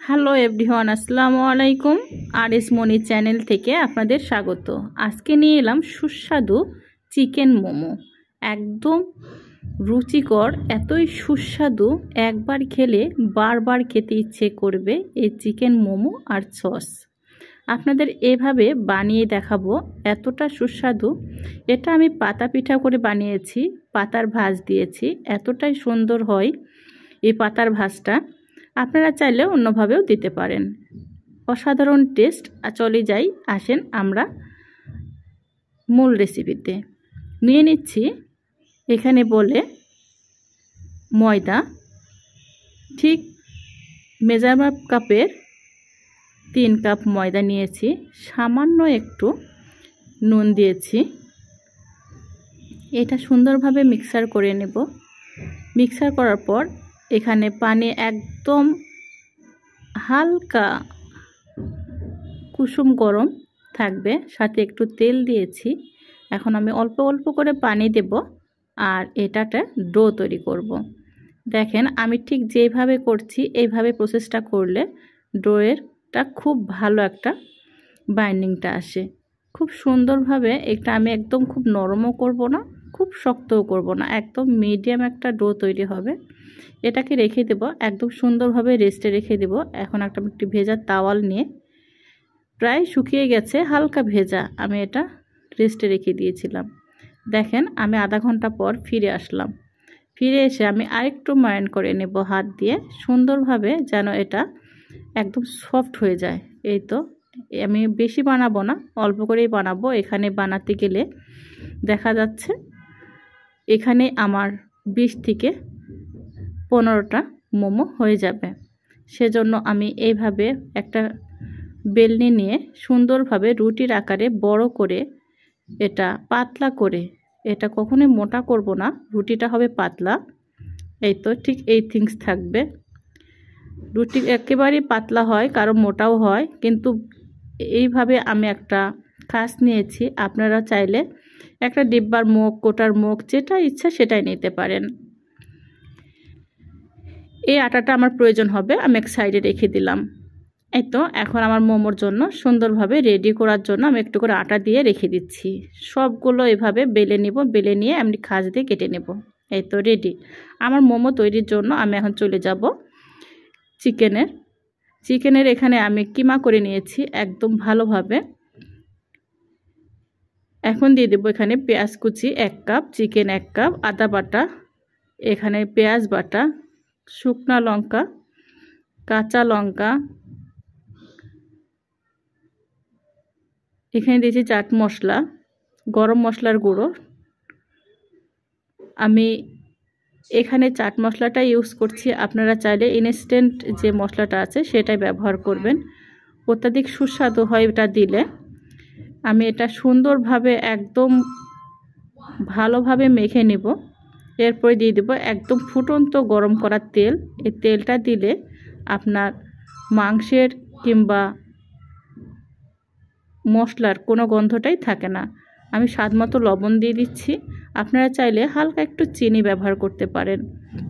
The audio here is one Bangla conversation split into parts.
হ্যালো এভরিওয়ান, আসসালামু আলাইকুম। আর এস মনি চ্যানেল থেকে আপনাদের স্বাগত। আজকে নিয়ে এলাম সুস্বাদু চিকেন মোমো। একদম রুচিকর, এতই সুস্বাদু, একবার খেলে বারবার খেতে ইচ্ছে করবে এই চিকেন মোমো আর সস। আপনাদের এভাবে বানিয়ে দেখাবো, এতটা সুস্বাদু। এটা আমি পাতা পিঠা করে বানিয়েছি, পাতার ভাঁজ দিয়েছি, এতটাই সুন্দর হয় এই পাতার ভাঁজটা। আপনারা চাইলে অন্যভাবেও দিতে পারেন, অসাধারণ টেস্ট। চলে যাই, আসেন আমরা মূল রেসিপিতে। নিয়ে নিচ্ছি এখানে বলে ময়দা, ঠিক মেজারমেন্ট কাপের 3 কাপ ময়দা নিয়েছি। সামান্য একটু নুন দিয়েছি। এটা সুন্দরভাবে মিক্সার করে নেব। মিক্সার করার পর এখানে পানি একদম হালকা কুসুম গরম থাকবে, সাথে একটু তেল দিয়েছি। এখন আমি অল্প অল্প করে পানি দেব আর এটাতে ডো তৈরি করব। দেখেন আমি ঠিক যেভাবে করছি এইভাবে প্রসেসটা করলে ডোয়েরটা খুব ভালো একটা বাইন্ডিংটা আসে, খুব সুন্দরভাবে। এটা আমি একদম খুব নরমও করব না, খুব শক্তও করব না, একদম মিডিয়াম একটা ডো তৈরি হবে। এটাকে রেখে দেব, একদম সুন্দরভাবে রেস্টে রেখে দেব। এখন একটি ভেজা তাওয়াল নিয়ে, প্রায় শুকিয়ে গেছে, হালকা ভেজা, আমি এটা রেস্টে রেখে দিয়েছিলাম। দেখেন আমি আধা ঘন্টা পর ফিরে আসলাম। ফিরে এসে আমি আরেকটু ময়ান করে নেব হাত দিয়ে, সুন্দরভাবে যেন এটা একদম সফট হয়ে যায়। এই তো, আমি বেশি বানাবো না, অল্প করেই বানাবো। এখানে বানাতে গেলে দেখা যাচ্ছে এখানে আমার 20 থেকে 15টা মোমো হয়ে যাবে। সেজন্য আমি এইভাবে একটা বেলনি নিয়ে সুন্দরভাবে রুটির আকারে বড় করে, এটা পাতলা করে, এটা কখনোই মোটা করব না, রুটিটা হবে পাতলা। এই তো, ঠিক এই থিংস থাকবে। রুটি একেবারেই পাতলা হয়, কারো মোটাও হয়, কিন্তু এইভাবে আমি একটা কাঁচ নিয়েছি। আপনারা চাইলে একটা ডিব্বার মুখ, কোটার মুখ, যেটা ইচ্ছা সেটাই নিতে পারেন। এই আটাটা আমার প্রয়োজন হবে, আমি এক সাইডে রেখে দিলাম। এই তো, এখন আমার মোমোর জন্য সুন্দরভাবে রেডি করার জন্য আমি একটু করে আটা দিয়ে রেখে দিচ্ছি। সবগুলো এভাবে বেলে নিব, বেলে নিয়ে আমি খাঁজ দিয়ে কেটে নেব। এই তো রেডি আমার মোমো তৈরির জন্য। আমি এখন চলে যাব চিকেনের এখানে আমি কিমা করে নিয়েছি একদম ভালোভাবে। এখন দিয়ে দেবো এখানে পেঁয়াজ কুচি 1 কাপ, চিকেন 1 কাপ, আদা বাটা, এখানে পেঁয়াজ বাটা, শুকনা লঙ্কা, কাঁচা লঙ্কা, এখানে দিয়েছি চাট মশলা, গরম মশলার গুঁড়ো। আমি এখানে চাট মশলাটা ইউজ করছি, আপনারা চাইলে ইনস্ট্যান্ট যে মশলাটা আছে সেটাই ব্যবহার করবেন, অত্যাধিক সুস্বাদু হয় এটা দিলে। আমি এটা সুন্দরভাবে একদম ভালোভাবে মেখে নেব। এরপরে দিয়ে দেব একদম ফুটন্ত গরম করা তেল। এই তেলটা দিলে আপনার মাংসের কিংবা মশলার কোনো গন্ধটাই থাকে না। আমি স্বাদমতো লবণ দিয়ে দিচ্ছি। আপনারা চাইলে হালকা একটু চিনি ব্যবহার করতে পারেন,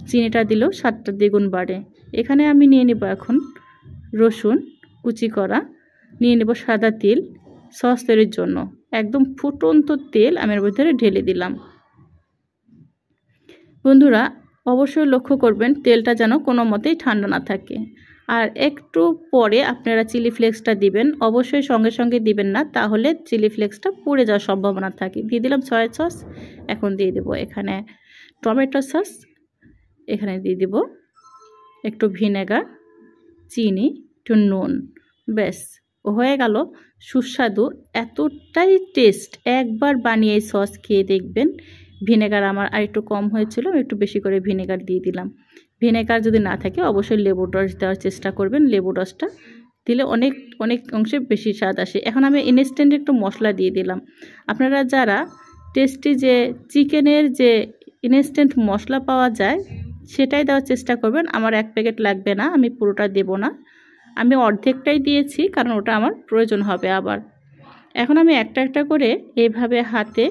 চিনিটা দিলেও স্বাদটা দ্বিগুণ বাড়ে। এখানে আমি নিয়ে নেব এখন রসুন কুচি করা, নিয়ে নেব সাদা তিল সস তৈরির জন্য। একদম ফুটন্ত তেল আমি এর ভিতরে ঢেলে দিলাম। বন্ধুরা অবশ্যই লক্ষ্য করবেন তেলটা যেন কোনো মতেই ঠান্ডা না থাকে। আর একটু পরে আপনারা চিলি ফ্লেক্সটা দিবেন, অবশ্যই সঙ্গে সঙ্গে দিবেন না, তাহলে চিলি ফ্লেক্সটা পুড়ে যাওয়ার সম্ভাবনা থাকে। দিয়ে দিলাম সয়া সস। এখন দিয়ে দেব এখানে টমেটো সস, এখানে দিয়ে দেব একটু ভিনেগার, চিনি, একটু নুন। ব্যাস হয়ে গেল সুস্বাদু, এতটাই টেস্ট। একবার বানিয়ে এই সস খেয়ে দেখবেন। ভিনেগার আমার আর একটু কম হয়েছিল, একটু বেশি করে ভিনেগার দিয়ে দিলাম। ভিনেগার যদি না থাকে অবশ্যই লেবুর রস দেওয়ার চেষ্টা করবেন, লেবুর রসটা দিলে অনেক অনেক অংশে বেশি স্বাদ আসে। এখন আমি ইনস্ট্যান্ট একটু মশলা দিয়ে দিলাম। আপনারা যারা টেস্টি যে চিকেনের যে ইনস্ট্যান্ট মশলা পাওয়া যায় সেটাই দেওয়ার চেষ্টা করবেন। আমার 1 প্যাকেট লাগবে না, আমি পুরোটা দেব না, আমি অর্ধেকটাই দিয়েছি, কারণ ওটা আমার প্রয়োজন হবে আবার। এখন আমি একটা একটা করে এইভাবে হাতে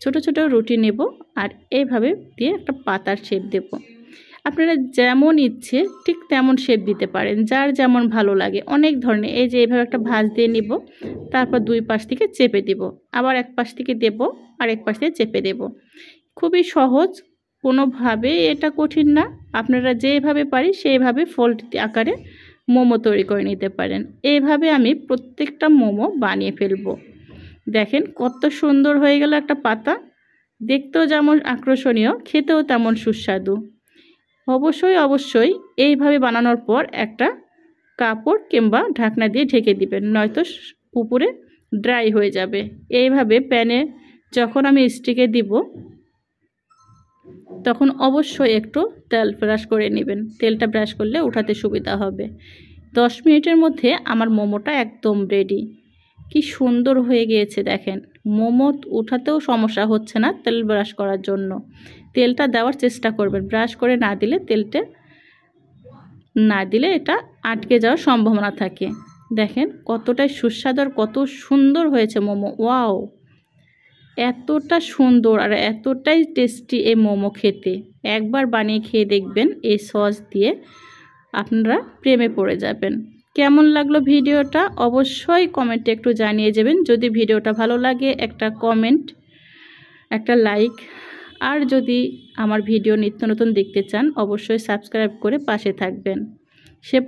ছোট ছোট রুটি নেব আর এইভাবে দিয়ে একটা পাতার শেপ দেব। আপনারা যেমন ইচ্ছে ঠিক তেমন শেপ দিতে পারেন, যার যেমন ভালো লাগে। অনেক ধরনের, এই যে এইভাবে একটা ভাঁজ দিয়ে নিব, তারপর দুই পাশ থেকে চেপে দিব, আবার এক পাশ থেকে দেব, আর এক পাশ থেকে চেপে দেব। খুবই সহজ, কোনোভাবে এটা কঠিন না। আপনারা যেভাবে পারি সেইভাবে ফোল্ড আকারে মোমো তৈরি করে নিতে পারেন। এইভাবে আমি প্রত্যেকটা মোমো বানিয়ে ফেলবো। দেখেন কত সুন্দর হয়ে গেল একটা পাতা, দেখতেও যেমন আকর্ষণীয়, খেতেও তেমন সুস্বাদু। অবশ্যই এইভাবে বানানোর পর একটা কাপড় কিংবা ঢাকনা দিয়ে ঢেকে দিবেন, নয়তো উপরে ড্রাই হয়ে যাবে। এইভাবে প্যানে যখন আমি স্টিকে দিব তখন অবশ্যই একটু তেল ব্রাশ করে নেবেন, তেলটা ব্রাশ করলে উঠাতে সুবিধা হবে। 10 মিনিটের মধ্যে আমার মোমোটা একদম রেডি। কি সুন্দর হয়ে গিয়েছে দেখেন, মোমো উঠাতেও সমস্যা হচ্ছে না তেল ব্রাশ করার জন্য। তেলটা দেওয়ার চেষ্টা করবেন, ব্রাশ করে না দিলে এটা আটকে যাওয়ার সম্ভাবনা থাকে। দেখেন কতটাই সুস্বাদু আর কত সুন্দর হয়েছে মোমো। ওয়াও, এতটা সুন্দর আর এতটাই টেস্টি এই মোমো খেতে। একবার বানিয়ে খেয়ে দেখবেন, এই সস দিয়ে আপনারা প্রেমে পড়ে যাবেন। কেমন লাগলো ভিডিওটা অবশ্যই কমেন্টে একটু জানিয়ে যাবেন। যদি ভিডিওটা ভালো লাগে একটা কমেন্ট, একটা লাইক, আর যদি আমার ভিডিও নিত্য নতুন দেখতে চান অবশ্যই সাবস্ক্রাইব করে পাশে থাকবেন। সে